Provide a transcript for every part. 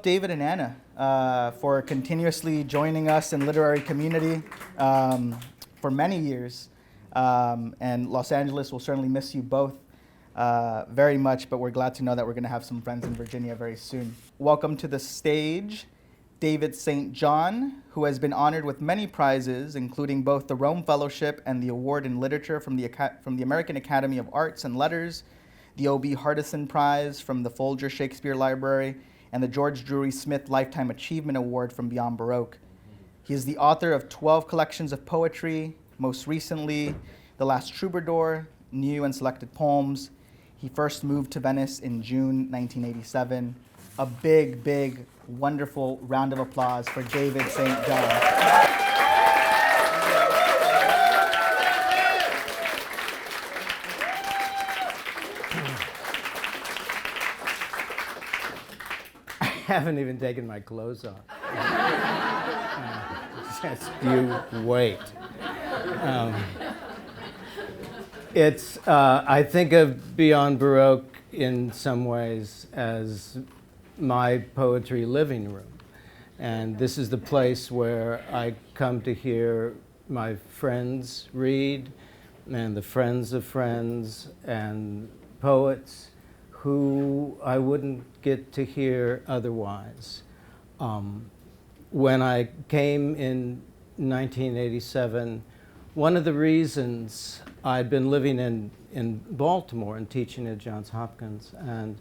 both David and Anna for continuously joining us in literary community for many years. And Los Angeles will certainly miss you both very much, but we're glad to know that we're going to have some friends in Virginia very soon. Welcome to the stage, David St. John, who has been honored with many prizes, including both the Rome Fellowship and the Award in Literature from the American Academy of Arts and Letters, the O.B. Hardison Prize from the Folger Shakespeare Library, and the George Drury Smith Lifetime Achievement Award from Beyond Baroque. He is the author of 12 collections of poetry, most recently, The Last Troubadour, New and Selected Poems. He first moved to Venice in June 1987. A big, big, wonderful round of applause for David St. John. I haven't even taken my clothes off. Just you wait. I think of Beyond Baroque in some ways as my poetry living room. And this is the place where I come to hear my friends read, and the friends of friends, and poets who I wouldn't get to hear otherwise. When I came in 1987, one of the reasons I'd been living in Baltimore and teaching at Johns Hopkins, and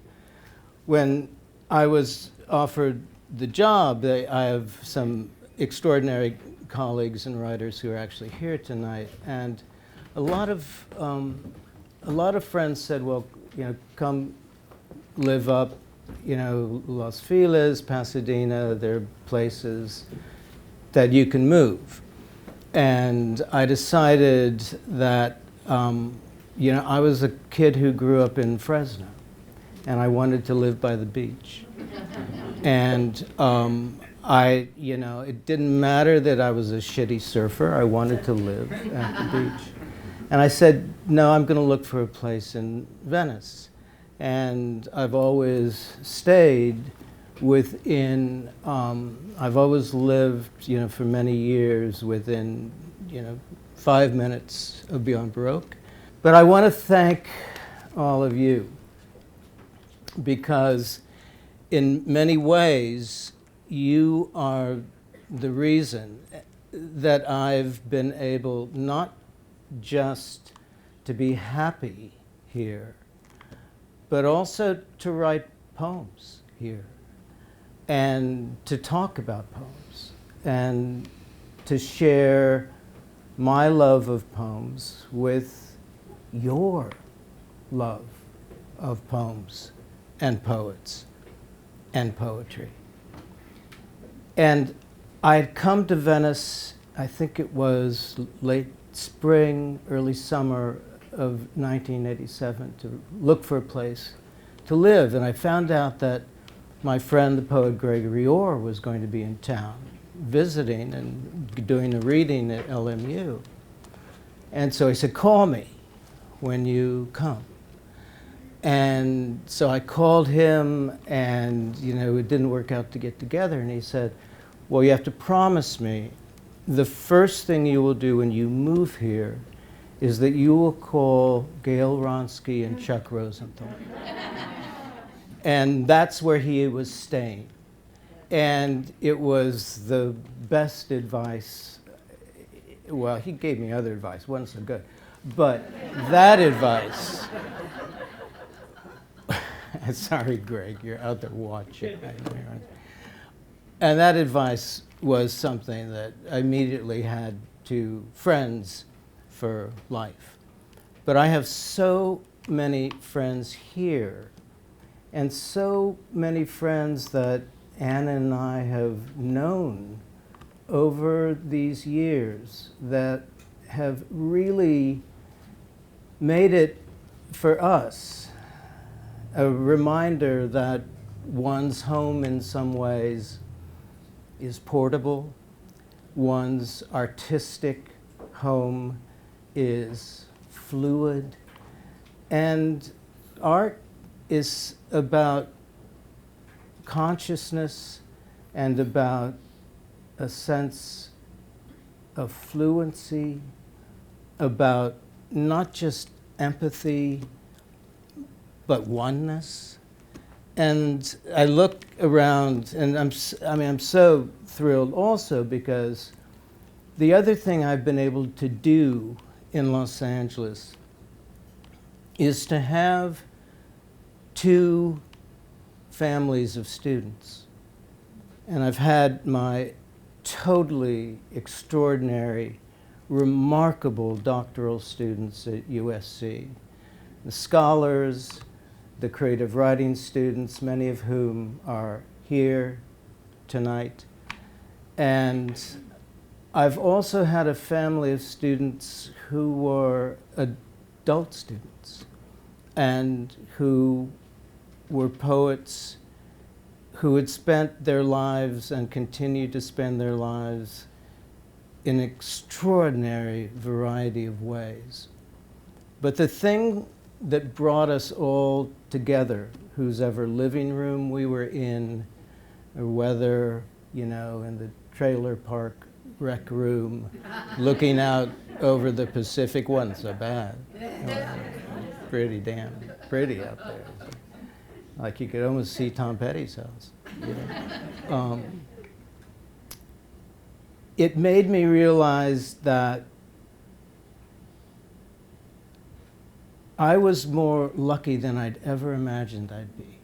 when I was offered the job, I have some extraordinary colleagues and writers who are actually here tonight, and a lot of friends said, well, come live up, Los Feliz, Pasadena, there are places that you can move. And I decided that, I was a kid who grew up in Fresno, and I wanted to live by the beach. And it didn't matter that I was a shitty surfer, I wanted to live at the beach. And I said, no, I'm going to look for a place in Venice. And I've always stayed within, I've always lived, for many years within, 5 minutes of Beyond Baroque. But I want to thank all of you because in many ways, you are the reason that I've been able not just to be happy here, but also to write poems here, and to talk about poems, and to share my love of poems with your love of poems and poets and poetry. And I had come to Venice, I think it was late spring, early summer of 1987 to look for a place to live. And I found out that my friend, the poet Gregory Orr, was going to be in town visiting and doing a reading at LMU. And so he said, call me when you come. And so I called him, and it didn't work out to get together. And he said, well, you have to promise me the first thing you will do when you move here is that you will call Gail Ronsky and Chuck Rosenthal. And that's where he was staying. And it was the best advice. Well, he gave me other advice, wasn't so good. But that advice, sorry, Greg, you're out there watching. And that advice was something that I immediately had to friends for life. But I have so many friends here, and so many friends that Anna and I have known over these years that have really made it, for us, a reminder that one's home in some ways is portable, one's artistic home is fluid, and art is about consciousness and about a sense of fluency, about not just empathy, but oneness. And I look around, and I'm so thrilled also because the other thing I've been able to do in Los Angeles is to have two families of students. And I've had my totally extraordinary, remarkable doctoral students at USC, the scholars, the creative writing students, many of whom are here tonight. And I've also had a family of students who were adult students and who were poets who had spent their lives and continue to spend their lives in an extraordinary variety of ways. But the thing that brought us all together, whose ever living room we were in, or whether, you know, in the trailer park rec room, looking out over the Pacific, wasn't so bad. Pretty damn pretty out there. Like you could almost see Tom Petty's house. You know? It made me realize that I was more lucky than I'd ever imagined I'd be.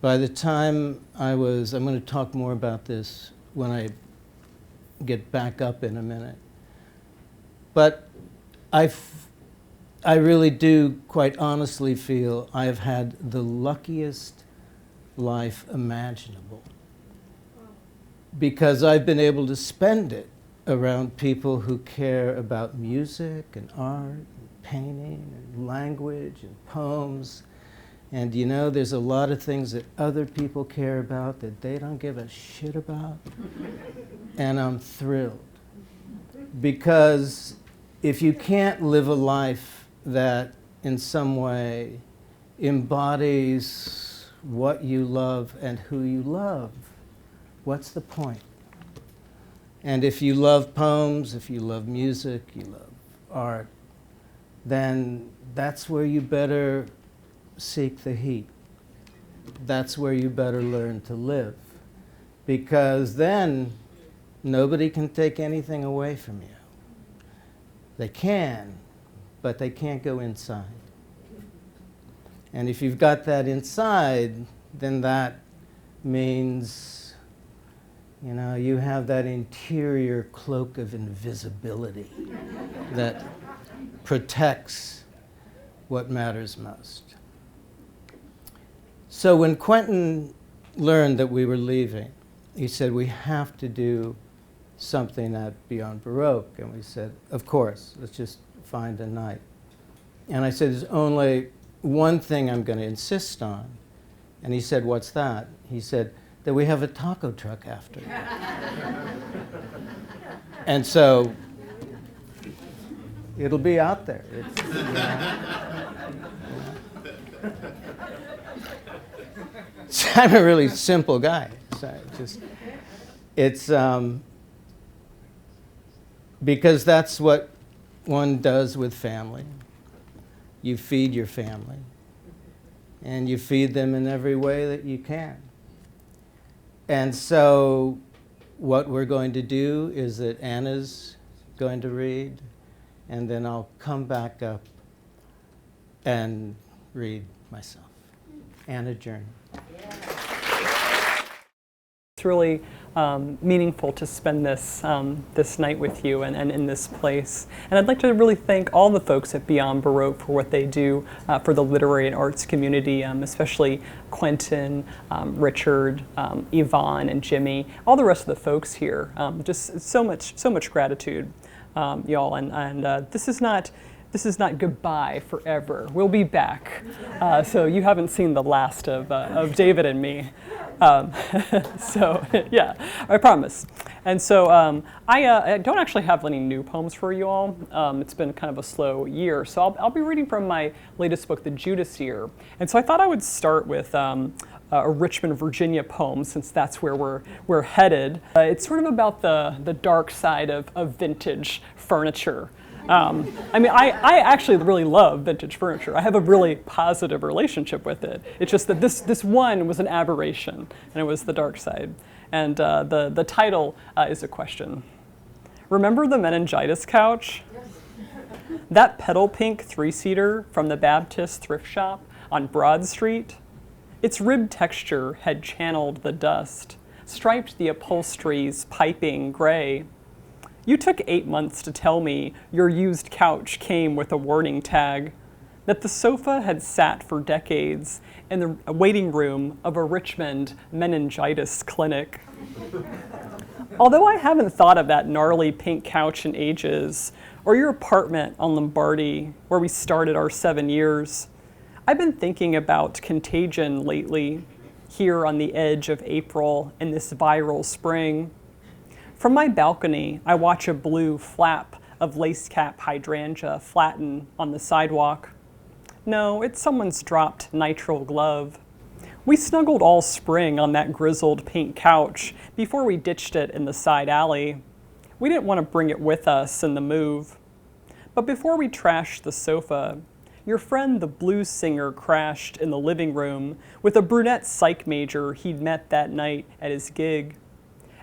By the time I'm going to talk more about this when I get back up in a minute, but I really do quite honestly feel I've had the luckiest life imaginable, because I've been able to spend it around people who care about music and art, painting and language and poems. And you know, there's a lot of things that other people care about that they don't give a shit about. And I'm thrilled. Because if you can't live a life that in some way embodies what you love and who you love, what's the point? And if you love poems, if you love music, you love art, then that's where you better seek the heat. That's where you better learn to live. Because then nobody can take anything away from you. They can, but they can't go inside. And if you've got that inside, then that means, you know, you have that interior cloak of invisibility that protects what matters most. So when Quentin learned that we were leaving, he said, we have to do something at Beyond Baroque. And we said, of course, let's just find a night. And I said, there's only one thing I'm going to insist on. And he said, what's that? He said, that we have a taco truck after. And so it'll be out there. It's, you know. So I'm a really simple guy. So it's because that's what one does with family. You feed your family, and you feed them in every way that you can. And so what we're going to do is that Anna's going to read, and then I'll come back up and read myself. Anna Journey. It's really meaningful to spend this this night with you and in this place. And I'd like to really thank all the folks at Beyond Baroque for what they do for the literary and arts community, especially Quentin, Richard, Yvonne, and Jimmy, all the rest of the folks here. Just so much gratitude, y'all. And this is not goodbye forever. We'll be back. So you haven't seen the last of David and me. So yeah, I promise. And so I don't actually have any new poems for you all. It's been kind of a slow year. So I'll be reading from my latest book, The Judas Year. And so I thought I would start with a Richmond, Virginia poem, since that's where we're headed. It's sort of about the dark side of vintage furniture. I actually really love vintage furniture. I have a really positive relationship with it. It's just that this one was an aberration, and it was the dark side. And the title is a question. Remember the meningitis couch? That petal pink 3-seater from the Baptist thrift shop on Broad Street? Its rib texture had channeled the dust, striped the upholstery's piping gray. You took 8 months to tell me your used couch came with a warning tag, that the sofa had sat for decades in the waiting room of a Richmond meningitis clinic. Although I haven't thought of that gnarly pink couch in ages, or your apartment on Lombardi, where we started our 7 years, I've been thinking about contagion lately, here on the edge of April in this viral spring. From my balcony, I watch a blue flap of lace-cap hydrangea flatten on the sidewalk. No, it's someone's dropped nitrile glove. We snuggled all spring on that grizzled pink couch before we ditched it in the side alley. We didn't want to bring it with us in the move. But before we trashed the sofa, your friend the blues singer crashed in the living room with a brunette psych major he'd met that night at his gig.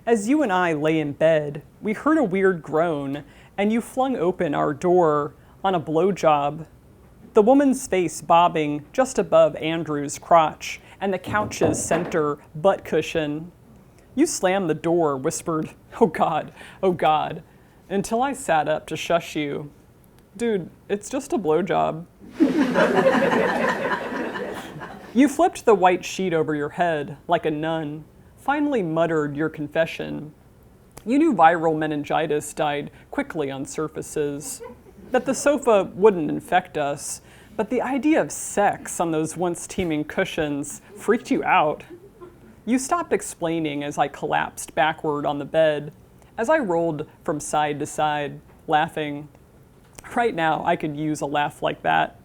As you and I lay in bed, we heard a weird groan, and you flung open our door on a blowjob. The woman's face bobbing just above Andrew's crotch and the couch's center butt cushion. You slammed the door, whispered, "Oh God, oh God," until I sat up to shush you. Dude, it's just a blowjob. You flipped the white sheet over your head like a nun, finally muttered your confession. You knew viral meningitis died quickly on surfaces, that the sofa wouldn't infect us, but the idea of sex on those once teeming cushions freaked you out. You stopped explaining as I collapsed backward on the bed, as I rolled from side to side, laughing. Right now, I could use a laugh like that.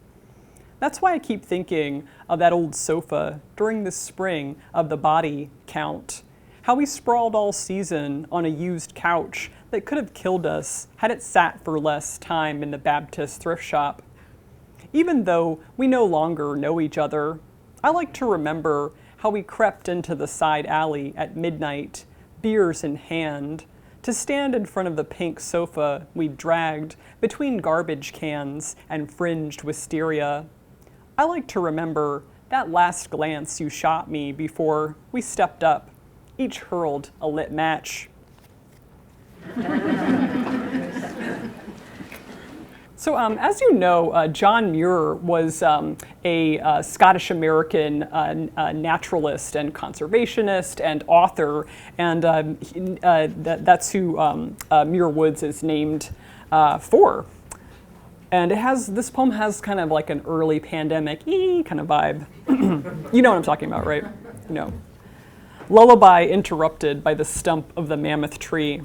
That's why I keep thinking of that old sofa during the spring of the body count, how we sprawled all season on a used couch that could have killed us had it sat for less time in the Baptist thrift shop. Even though we no longer know each other, I like to remember how we crept into the side alley at midnight, beers in hand, to stand in front of the pink sofa we'd dragged between garbage cans and fringed wisteria. I like to remember that last glance you shot me before we stepped up, each hurled a lit match. So as you know, John Muir was a Scottish-American naturalist and conservationist and author, and that's who Muir Woods is named for. And this poem has kind of like an early pandemic-y kind of vibe. You know what I'm talking about, right? You know. Lullaby interrupted by the stump of the mammoth tree.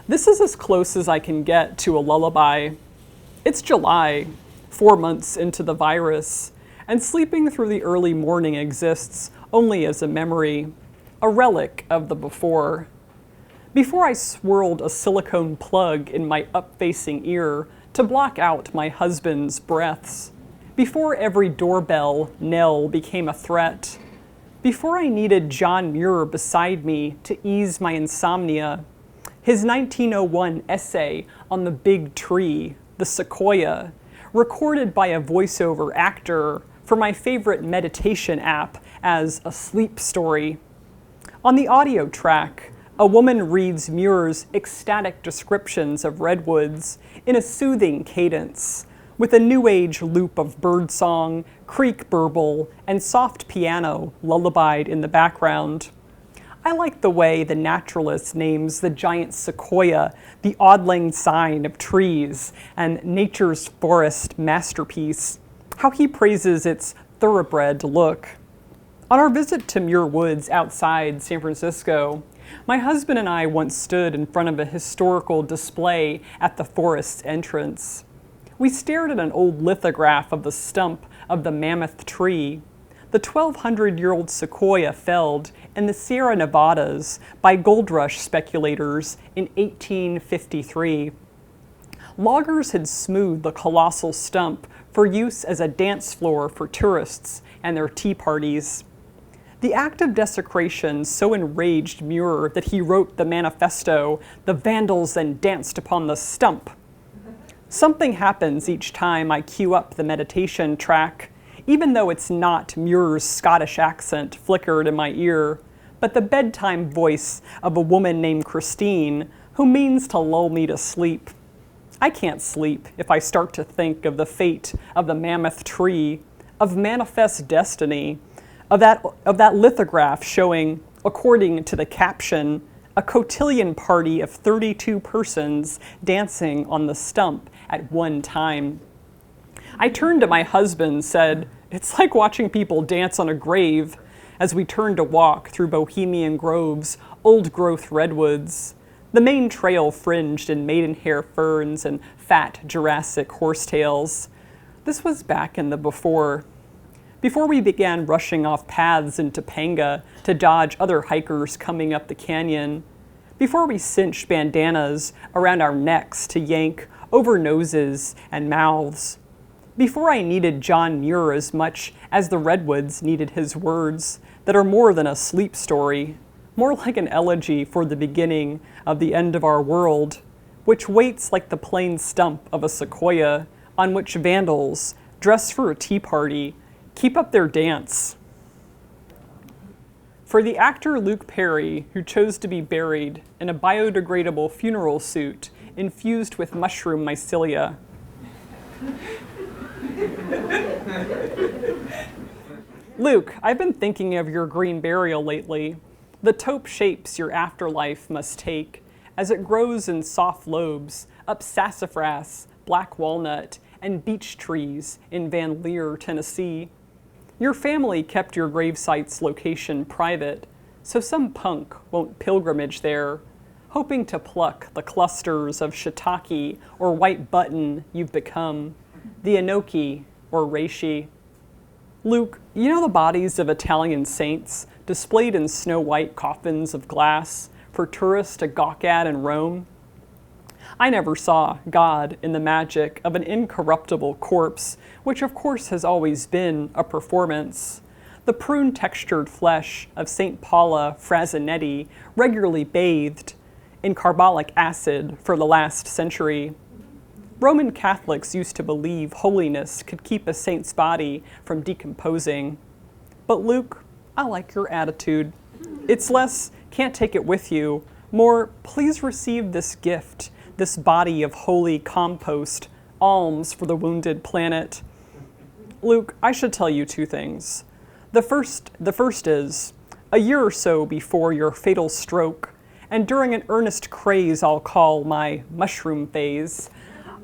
This is as close as I can get to a lullaby. It's July, 4 months into the virus, and sleeping through the early morning exists only as a memory, a relic of the before. Before I swirled a silicone plug in my up-facing ear to block out my husband's breaths, before every doorbell knell became a threat, before I needed John Muir beside me to ease my insomnia, his 1901 essay on the big tree, the sequoia, recorded by a voiceover actor for my favorite meditation app as a sleep story. On the audio track, a woman reads Muir's ecstatic descriptions of redwoods in a soothing cadence, with a new age loop of birdsong, creek burble, and soft piano lullabied in the background. I like the way the naturalist names the giant sequoia the Auld Lang Syne of trees and nature's forest masterpiece, how he praises its thoroughbred look. On our visit to Muir Woods outside San Francisco, my husband and I once stood in front of a historical display at the forest's entrance. We stared at an old lithograph of the stump of the mammoth tree, the 1,200-year-old sequoia felled in the Sierra Nevadas by gold rush speculators in 1853. Loggers had smoothed the colossal stump for use as a dance floor for tourists and their tea parties. The act of desecration so enraged Muir that he wrote the manifesto, "The Vandals then danced upon the stump." Something happens each time I cue up the meditation track, even though it's not Muir's Scottish accent flickered in my ear, but the bedtime voice of a woman named Christine who means to lull me to sleep. I can't sleep if I start to think of the fate of the mammoth tree, of manifest destiny, of that lithograph showing, according to the caption, a cotillion party of 32 persons dancing on the stump at one time. I turned to my husband and said, "It's like watching people dance on a grave," as we turned to walk through Bohemian groves, old-growth redwoods, the main trail fringed in maidenhair ferns and fat Jurassic horsetails. This was back in the before we began rushing off paths in Topanga to dodge other hikers coming up the canyon, before we cinched bandanas around our necks to yank over noses and mouths, before I needed John Muir as much as the redwoods needed his words that are more than a sleep story, more like an elegy for the beginning of the end of our world, which waits like the plain stump of a sequoia on which vandals, dressed for a tea party, keep up their dance. For the actor Luke Perry, who chose to be buried in a biodegradable funeral suit infused with mushroom mycelia. Luke, I've been thinking of your green burial lately, the taupe shapes your afterlife must take as it grows in soft lobes up sassafras, black walnut, and beech trees in Van Lear, Tennessee. Your family kept your gravesite's location private, so some punk won't pilgrimage there, hoping to pluck the clusters of shiitake or white button you've become, the enoki or reishi. Luke, you know the bodies of Italian saints displayed in snow-white coffins of glass for tourists to gawk at in Rome? I never saw God in the magic of an incorruptible corpse, which of course has always been a performance. The prune-textured flesh of St. Paula Frazinetti regularly bathed in carbolic acid for the last century. Roman Catholics used to believe holiness could keep a saint's body from decomposing. But Luke, I like your attitude. It's less, can't take it with you, more, please receive this gift, this body of holy compost, alms for the wounded planet. Luke, I should tell you two things. The first is, a year or so before your fatal stroke, and during an earnest craze I'll call my mushroom phase,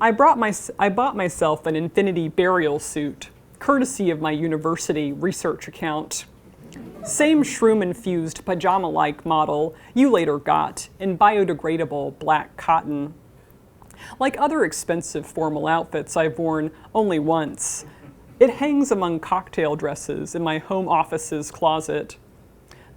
I bought myself an infinity burial suit, courtesy of my university research account. Same shroom-infused pajama-like model you later got in biodegradable black cotton. Like other expensive formal outfits I've worn only once, it hangs among cocktail dresses in my home office's closet.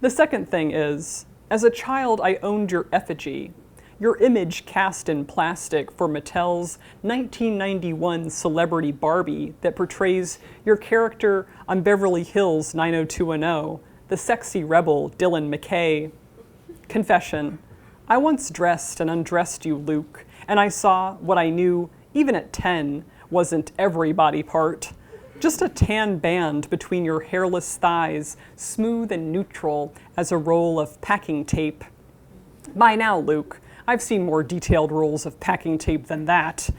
The second thing is, as a child I owned your effigy, your image cast in plastic for Mattel's 1991 Celebrity Barbie that portrays your character on Beverly Hills 90210, the sexy rebel Dylan McKay. Confession, I once dressed and undressed you, Luke, and I saw what I knew, even at 10, wasn't every body part. Just a tan band between your hairless thighs, smooth and neutral as a roll of packing tape. By now, Luke, I've seen more detailed rolls of packing tape than that,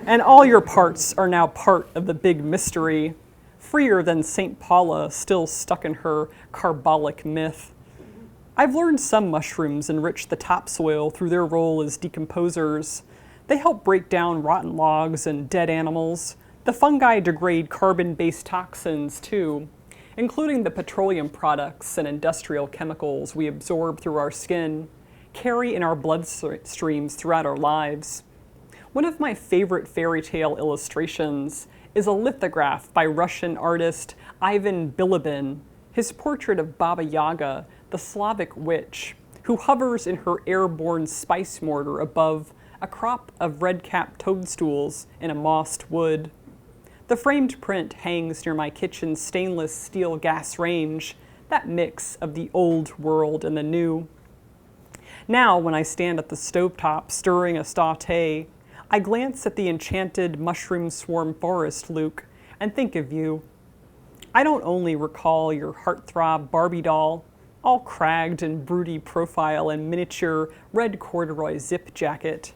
and all your parts are now part of the big mystery, freer than St. Paula still stuck in her carbolic myth. I've learned some mushrooms enrich the topsoil through their role as decomposers. They help break down rotten logs and dead animals. The fungi degrade carbon-based toxins too, including the petroleum products and industrial chemicals we absorb through our skin, carry in our bloodstreams throughout our lives. One of my favorite fairy tale illustrations is a lithograph by Russian artist Ivan Bilibin his portrait of Baba Yaga, the Slavic witch, who hovers in her airborne spice mortar above a crop of red-capped toadstools in a mossed wood. The framed print hangs near my kitchen's stainless steel gas range, that mix of the old world and the new. Now, when I stand at the stovetop stirring a sauté, I glance at the enchanted mushroom swarm forest, Luke, and think of you. I don't only recall your heartthrob Barbie doll, all cragged and broody profile and miniature red corduroy zip jacket.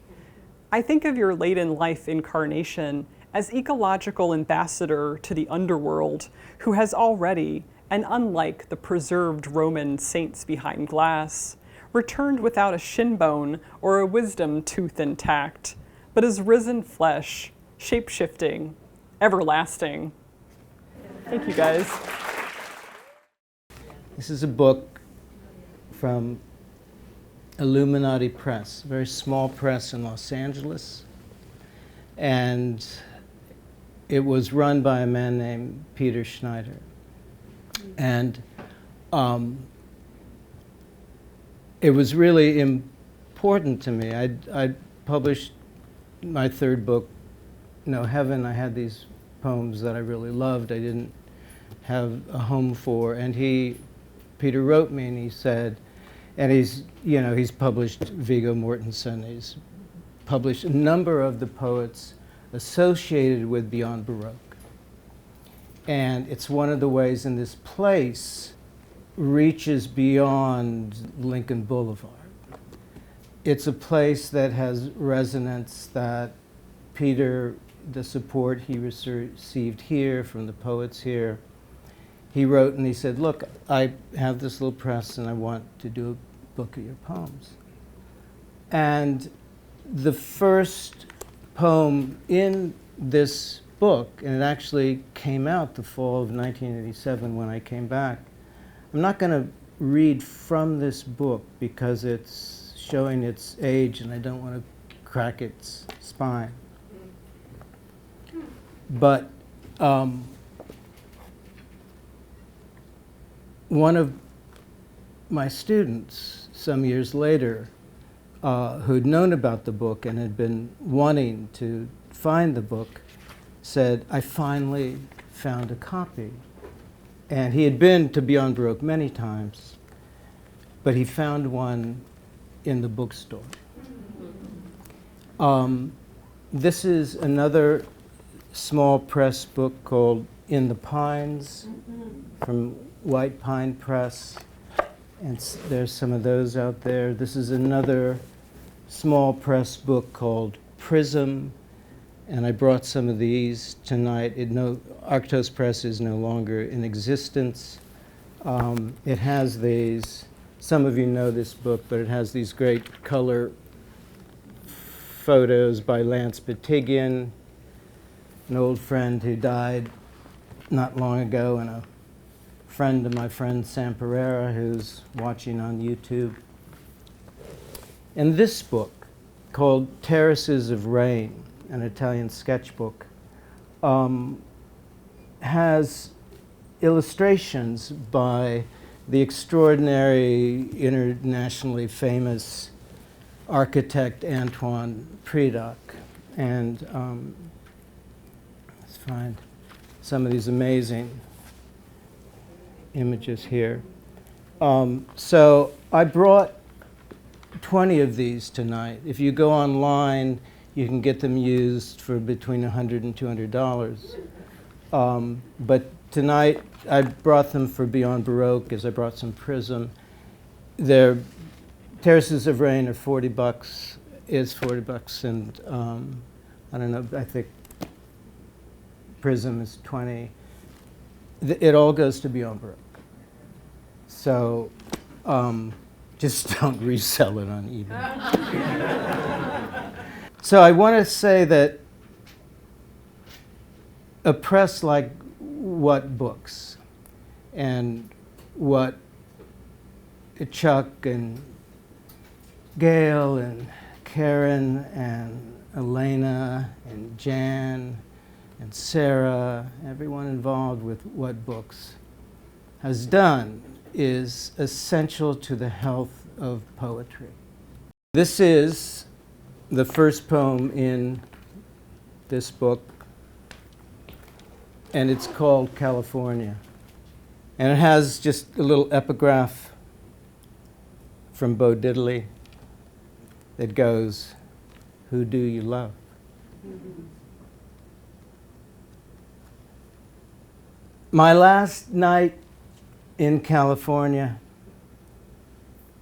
I think of your late-in-life incarnation as ecological ambassador to the underworld, who has already, and unlike the preserved Roman saints behind glass, returned without a shin bone or a wisdom tooth intact, but as risen flesh, shape-shifting, everlasting. Thank you, guys. This is a book from Illuminati Press, a very small press in Los Angeles. And it was run by a man named Peter Schneider. And it was really important to me. I published my third book, No Heaven. I had these poems that I really loved. I didn't have a home for. And Peter wrote me and he said, and he's published Viggo Mortensen. He's published a number of the poets associated with Beyond Baroque. And it's one of the ways in this place reaches beyond Lincoln Boulevard. It's a place that has resonance that Peter, the support he received here from the poets here, he wrote and he said, look, I have this little press and I want to do a book of your poems. And the first poem in this book, and it actually came out the fall of 1987 when I came back. I'm not going to read from this book because it's showing its age and I don't want to crack its spine. But one of my students, some years later, who'd known about the book and had been wanting to find the book, said, I finally found a copy. And he had been to Beyond Baroque many times, but he found one in the bookstore. This is another small press book called In the Pines from White Pine Press. And there's some of those out there. This is another small press book called Prism. And I brought some of these tonight. Arctos Press is no longer in existence. It has these, some of you know this book, but it has these great color photos by Lance Batigian, an old friend who died not long ago, and a friend of my friend Sam Pereira, who's watching on YouTube. And this book, called Terraces of Rain, an Italian sketchbook, has illustrations by the extraordinary, internationally famous architect Antoine Predock. And let's find some of these amazing images here. So I brought 20 of these tonight. If you go online, you can get them used for between $100 and $200. But tonight, I brought them for Beyond Baroque, as I brought some Prism. Their Terraces of Rain are $40, is $40, and I don't know, I think Prism is 20. It all goes to Beyond Baroque. So just don't resell it on eBay. So I want to say that a press like What Books and what Chuck and Gail and Karen and Elena and Jan and Sarah, everyone involved with What Books, has done is essential to the health of poetry. This is the first poem in this book, and it's called California. And it has just a little epigraph from Bo Diddley that goes, "Who do you love?" My last night in California,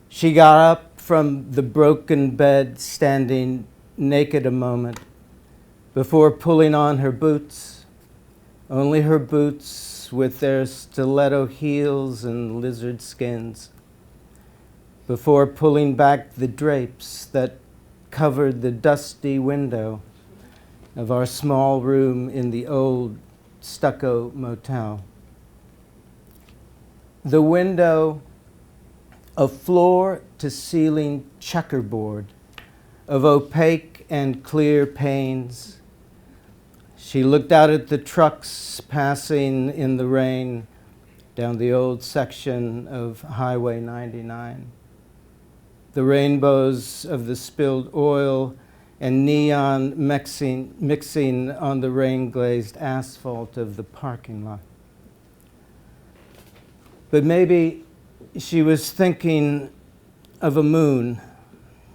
she got up from the broken bed, standing naked a moment, before pulling on her boots, only her boots with their stiletto heels and lizard skins, before pulling back the drapes that covered the dusty window of our small room in the old stucco motel. The window, a floor-to-ceiling checkerboard of opaque and clear panes. She looked out at the trucks passing in the rain down the old section of Highway 99. The rainbows of the spilled oil and neon mixing on the rain-glazed asphalt of the parking lot. But maybe she was thinking of a moon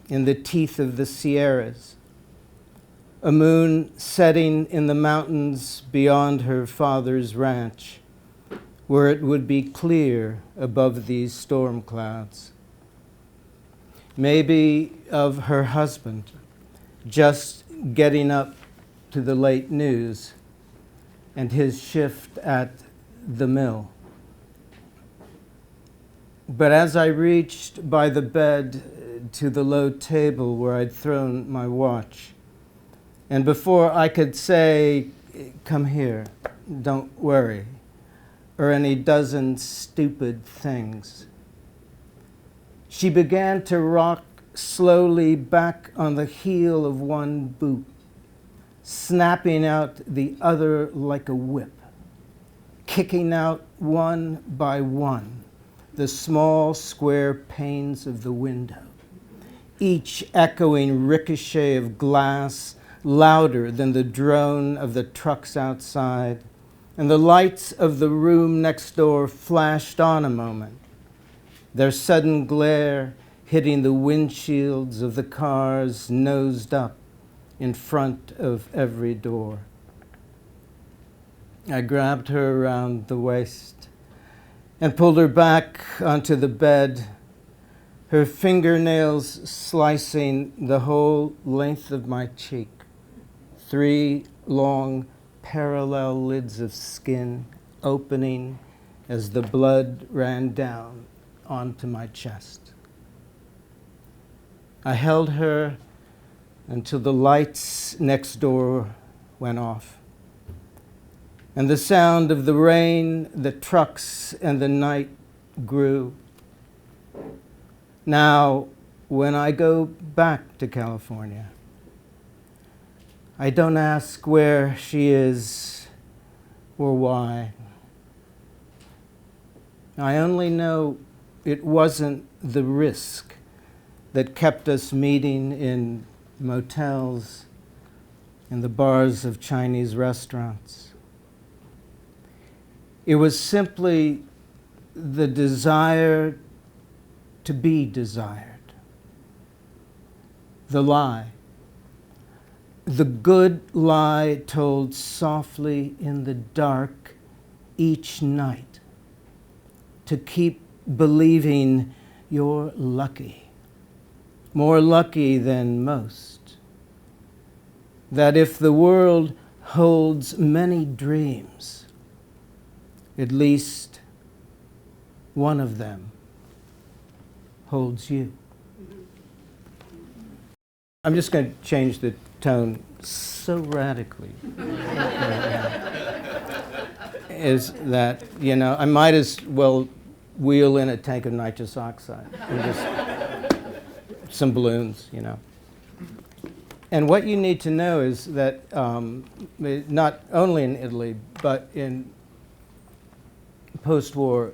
in the teeth of the Sierras, a moon setting in the mountains beyond her father's ranch, where it would be clear above these storm clouds. Maybe of her husband, just getting up to the late news and his shift at the mill. But as I reached by the bed to the low table where I'd thrown my watch, and before I could say, "Come here, don't worry," or any dozen stupid things, she began to rock slowly back on the heel of one boot, snapping out the other like a whip, kicking out one by one the small square panes of the window, each echoing ricochet of glass louder than the drone of the trucks outside, and the lights of the room next door flashed on a moment, their sudden glare hitting the windshields of the cars nosed up in front of every door. I grabbed her around the waist and pulled her back onto the bed, her fingernails slicing the whole length of my cheek, 3 long parallel lids of skin opening as the blood ran down onto my chest. I held her until the lights next door went off, and the sound of the rain, the trucks, and the night grew. Now, when I go back to California, I don't ask where she is or why. I only know it wasn't the risk that kept us meeting in motels and the bars of Chinese restaurants. It was simply the desire to be desired. The lie. The good lie told softly in the dark each night to keep believing you're lucky, more lucky than most. That if the world holds many dreams, at least one of them holds you. I'm just going to change the tone so radically. Is that, I might as well wheel in a tank of nitrous oxide and just some balloons, And what you need to know is that not only in Italy, but in post-war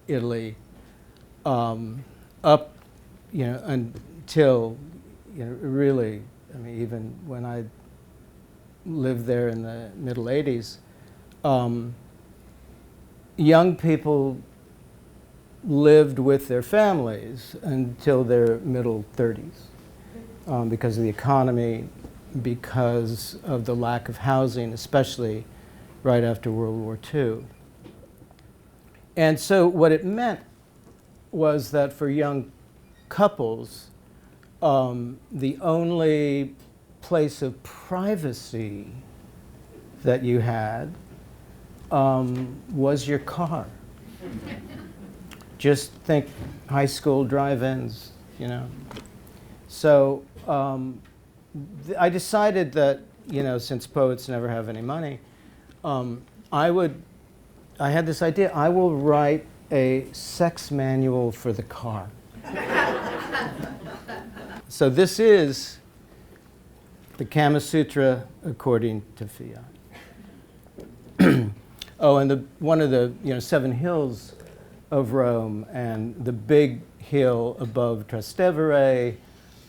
Italy, up, until, really, I mean, even when I lived there in the middle 80s, young people lived with their families until their middle 30s because of the economy, because of the lack of housing, especially right after World War II. And so what it meant was that for young couples, the only place of privacy that you had was your car. Just think high school drive-ins, So I decided that, since poets never have any money, I had this idea, I will write a sex manual for the car. So this is the Kama Sutra according to Fiat. Oh, and one of the 7 hills of Rome, and the big hill above Trastevere,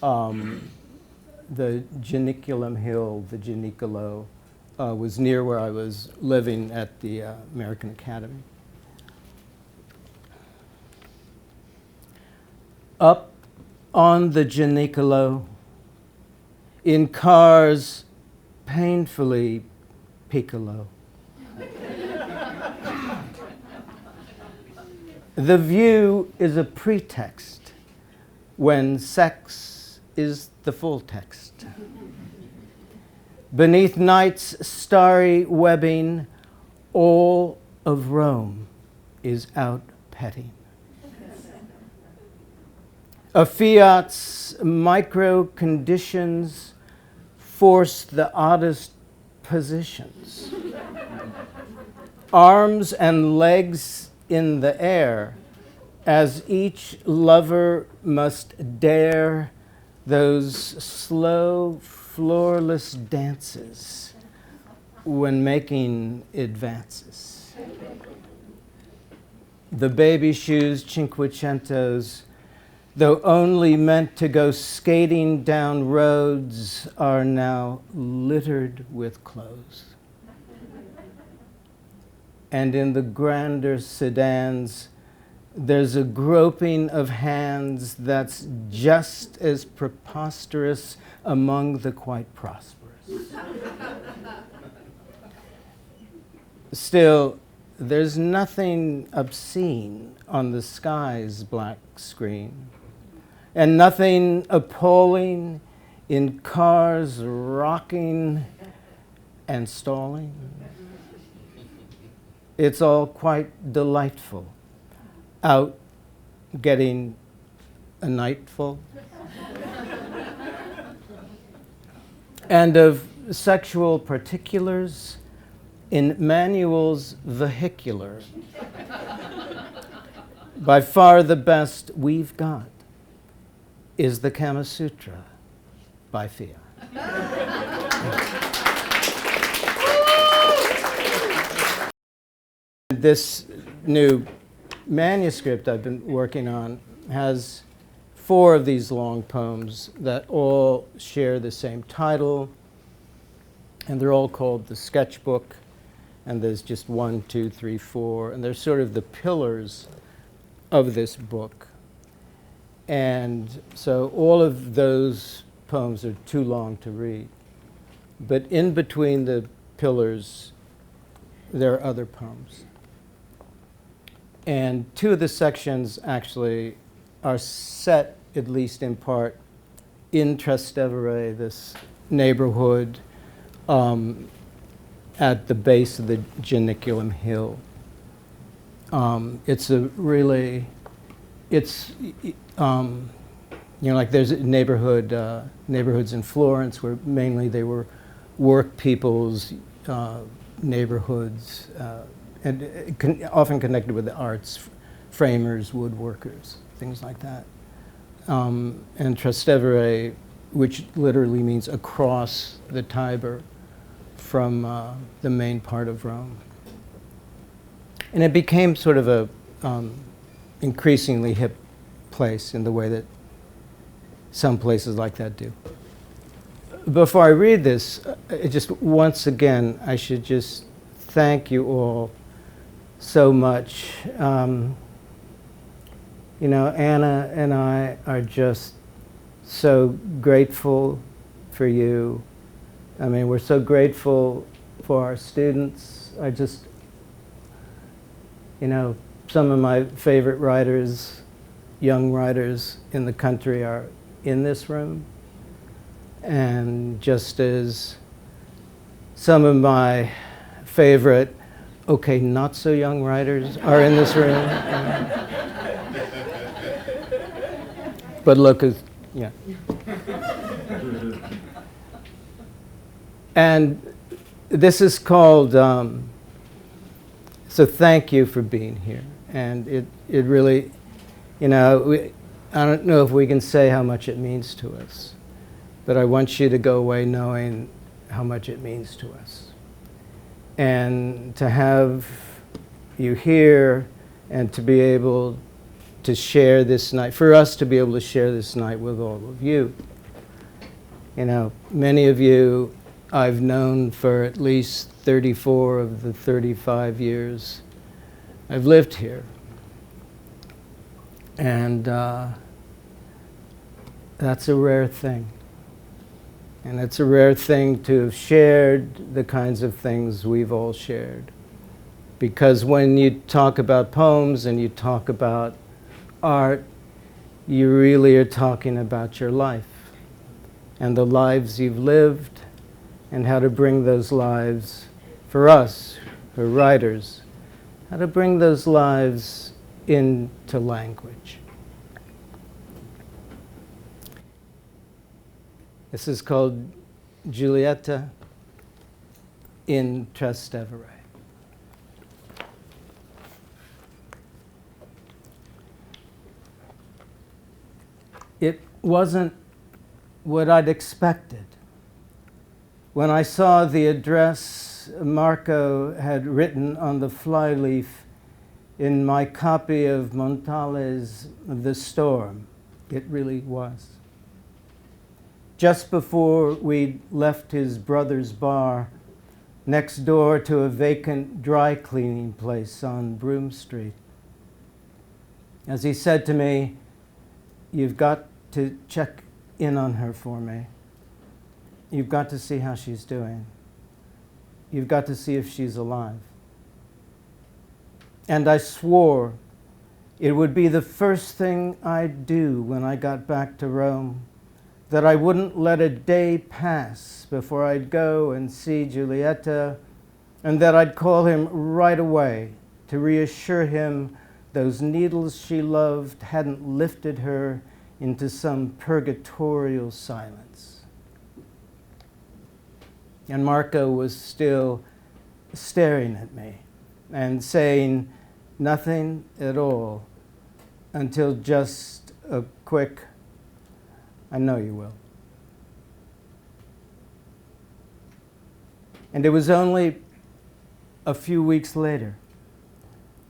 the Janiculum Hill, the Janicolo, was near where I was living at the American Academy. Up on the Janicolo, in cars painfully piccolo. The view is a pretext when sex is the full text. Beneath night's starry webbing, all of Rome is out petting. A Fiat's micro conditions force the oddest positions. Arms and legs in the air, as each lover must dare those slow, floorless dances when making advances. The baby shoes, Cinquecentos, though only meant to go skating down roads, are now littered with clothes. And in the grander sedans, there's a groping of hands that's just as preposterous among the quite prosperous. Still, there's nothing obscene on the sky's black screen, and nothing appalling in cars rocking and stalling. It's all quite delightful, out getting a nightful. And of sexual particulars in manuals vehicular. By far the best we've got is the Kama Sutra by Fiat. This new manuscript I've been working on has 4 of these long poems that all share the same title, and they're all called The Sketchbook, and there's just 1, 2, 3, 4, and they're sort of the pillars of this book. And so all of those poems are too long to read, but in between the pillars there are other poems. And 2 of the sections actually are set, at least in part, in Trastevere, this neighborhood at the base of the Janiculum Hill. It's a really, like there's a neighborhoods in Florence where mainly they were work people's neighborhoods, and often connected with the arts, framers, woodworkers, things like that. And Trastevere, which literally means across the Tiber from the main part of Rome. And it became sort of a increasingly hip place in the way that some places like that do. Before I read this, just once again, I should just thank you all so much. You know, Anna and I are just so grateful for you. I mean, we're so grateful for our students. I just, you know, some of my favorite writers, young writers in the country are in this room. And just as some of my favorite, okay, not so young writers are in this room. But look, yeah. And this is called, so thank you for being here. And it really, you know, I don't know if we can say how much it means to us, but I want you to go away knowing how much it means to us. And to have you here and to be able to share this night, for us to be able to share this night with all of you. You know, many of you I've known for at least 34 of the 35 years I've lived here. And that's a rare thing. And it's a rare thing to have shared the kinds of things we've all shared. Because when you talk about poems and you talk about art, you really are talking about your life and the lives you've lived and how to bring those lives, for us, for writers, how to bring those lives into language. This is called Giulietta in Trastevere. It wasn't what I'd expected. When I saw the address Marco had written on the flyleaf in my copy of Montale's The Storm, it really was. Just before we left his brother's bar, next door to a vacant dry cleaning place on Broome Street. As he said to me, "You've got to check in on her for me. You've got to see how she's doing. You've got to see if she's alive." And I swore it would be the first thing I'd do when I got back to Rome, that I wouldn't let a day pass before I'd go and see Giulietta, and that I'd call him right away to reassure him those needles she loved hadn't lifted her into some purgatorial silence. And Marco was still staring at me and saying nothing at all until just a quick, "I know you will." And it was only a few weeks later.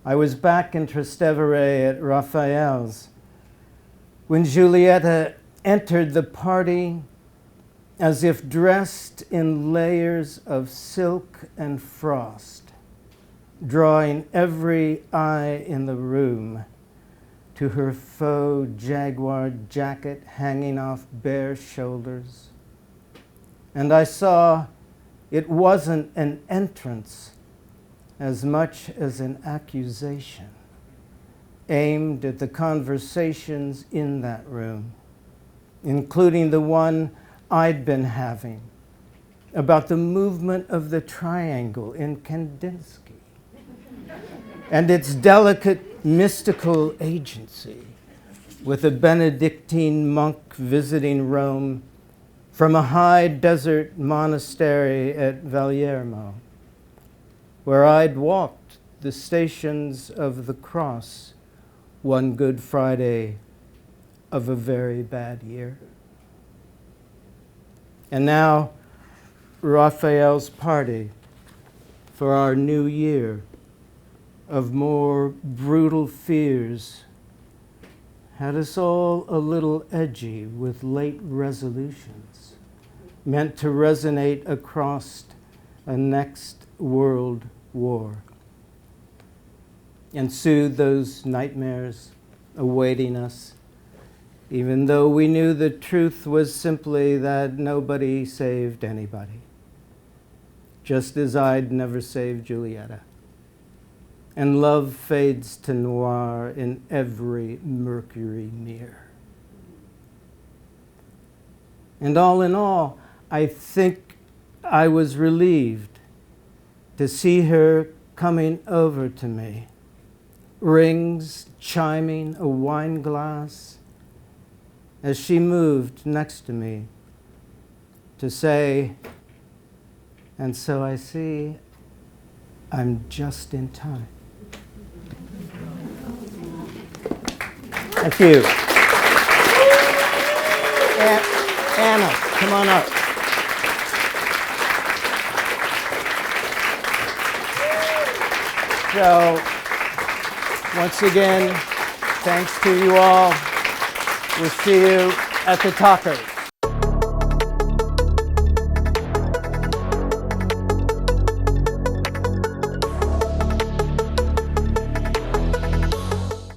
I was back in Trastevere at Raphael's when Giulietta entered the party as if dressed in layers of silk and frost, drawing every eye in the room to her faux jaguar jacket hanging off bare shoulders. And I saw it wasn't an entrance as much as an accusation aimed at the conversations in that room, including the one I'd been having about the movement of the triangle in Kandinsky and its delicate mystical agency, with a Benedictine monk visiting Rome from a high desert monastery at Valiermo, where I'd walked the stations of the cross one Good Friday of a very bad year. And now, Raphael's party for our new year of more brutal fears had us all a little edgy with late resolutions, meant to resonate across a next world war, and soothe those nightmares awaiting us, even though we knew the truth was simply that nobody saved anybody, just as I'd never saved Julieta. And love fades to noir in every Mercury mirror. And all in all, I think I was relieved to see her coming over to me, rings chiming a wine glass, as she moved next to me to say, "And so I see I'm just in time." Thank you. Anna, come on up. So, once again, thanks to you all. We'll see you at the tacos.